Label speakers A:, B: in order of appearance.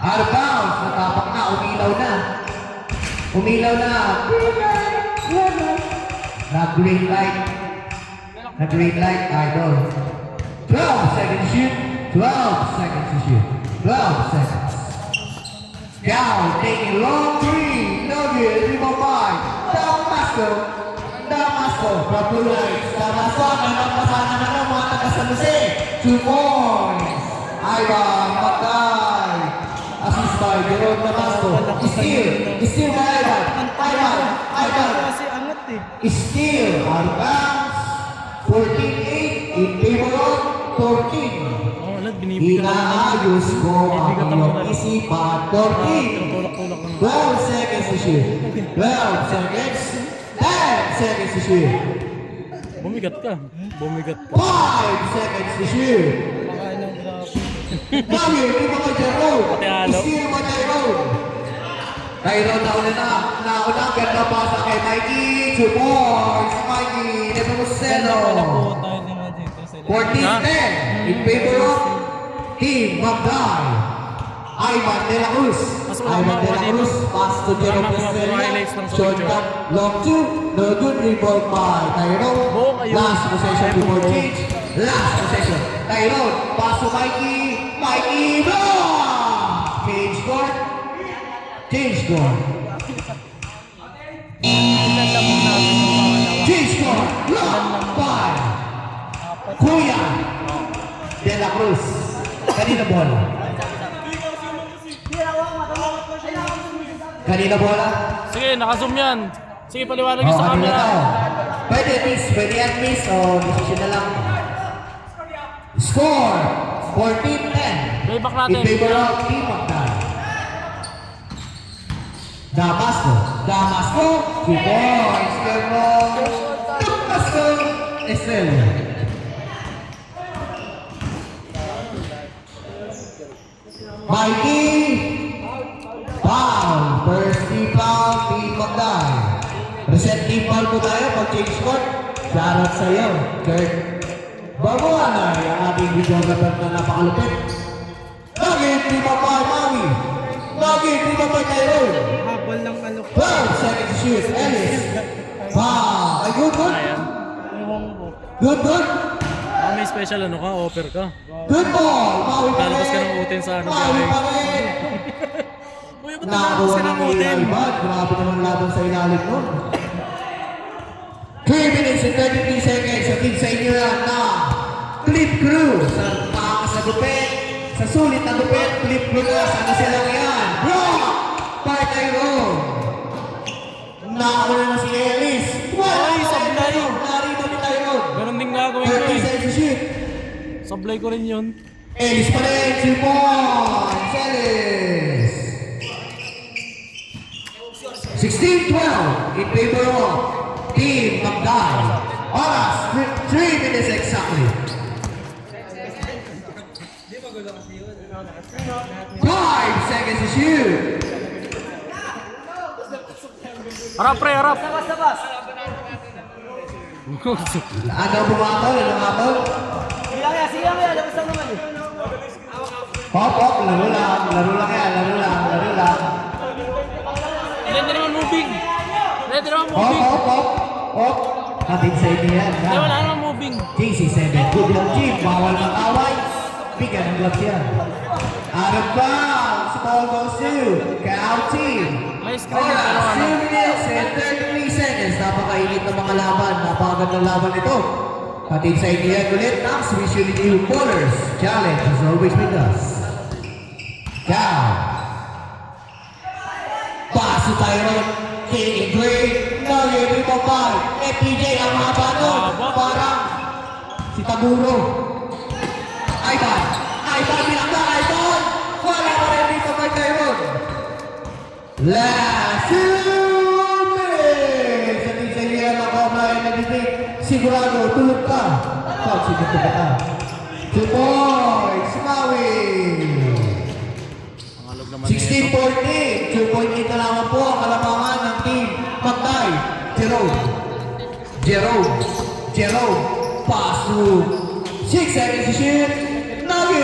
A: Out of bounds. Natapak na. Umilaw na. Umilaw na. Na-green light. Na-green light. Idol. 12 seconds to shoot. 12 seconds to shoot. 12 seconds. Down. Taking long three. No good. Rebound. Damasco. Damasco. Patuloy. Damasco. Nanampasanan na ng mga taga-San Jose. 2 points. Ivan Matay. Assist by Jerome Damasco. Steal. Steal by Ivan. Ivan. Steal. Out of bounds. 14-8. In favor of 14. Inaayos ko ang iyong isipan. 14. 12 seconds to shoot. 12 seconds. 10 seconds to shoot.
B: Bumigat ka.
A: 5 seconds to shoot. Dami, hindi mo ka Jerome. Steal mo Jerome. Tyrone nauna. Ganda pa sa kay Mikey. 2 points. Mikey. Nepomuceno. 14-10. In favor of Team Magdal. Ivan De La Cruz. Ivan De La Cruz. Pass to Jerome Estrella. Short cut. Long 2. No good. Rebound by Tyrone. Last possession before change. Last possession. Tyrone. Pass to Mikey. Mikey. Block. Change score. Change score. Change score. Block by Kuya De La Cruz. Kanina bola? Kanina bola?
B: Sige, naka-zoom yan. Sige, paliwanag nyo sa camera.
A: Pwede miss, pwede yan miss o decision na lang. Score 14-10.
B: Playback natin.
A: In favor of Team Magdal. Damasco. 2 points. Damasco. Estrella. Mikey. Foul. First team foul. Team Magdal. Reset team foul po tayo pag change court. Shoutout sa iyo, Kurt. Babuanay ang ating videographer na napakalupit. Naging team up by Maui. Naging team up by Tyrone.
C: Habol ng ano.
A: 12 seconds to shoot. Ellis. Wow. Ay, good. Good.
B: May special ano ka, offer ka.
A: Good ball. Maui pa rin.
B: Lalabas ka ng utin sa ano.
A: Maui pa rin.
B: Uy, ba't nalabas ka ng utin?
A: Grabe naman laban sa ilalim nun. 3 minutes and 33 seconds. Sabihin sa inyo yan na Clip Crew. Sa taas na gupit. Sa sulit na gupit. Clip Crew na. Sana sila ngayon. Block! By Tyrone. Nauna na si Ellis.
B: Ay, sablay.
A: Narito ni Tyrone.
B: Ganun din gagawin ko
A: 30
B: eh.
A: seconds to shoot.
B: Sablay ko rin yun.
A: Ellis pa rin. 2 points. Ellis. 16-12 in favor of Team Magdal. Oras, 3 minutes exactly. 5 seconds to shoot.
B: Harap pre, harap.
A: Ano bumatol?
C: Sige lang yan. Labas lang naman eh.
A: Hop, laro lang yan.
B: Ready naman moving. Ready naman moving.
A: Hop. Hatid sa inyo yan.
B: Hindi, wala naman moving.
A: JC7, good yung team. Bawal mag-away. Bigyan ng gloves yan. Out of bounds. Ball goes to Cal team.
B: May screen.
A: Oras, 2 minutes and 33 seconds. Napakainit ng mga laban. Napakagandang laban ito. Hatid sa inyo yan ulit. Next, wish you the new bowlers. Challenge is always with us. Cal. Pass to Tyrone. King Green. Nugget, rebound. FPJ ang haba nun. Parang si Taguro. Ivan. Bilangga. Ivan. Wala pa rin dito kay Tyrone. Last 2 minutes. Sa tinsaya na Cobra Energy. Sigurado, tulog ka. Pag sigurado ka. 2 points. Maui. 16-14. 2.8 na naman po ang kalamangan ng team Magdal. Jerome. Pass through. 6 seconds to shoot. Nugget,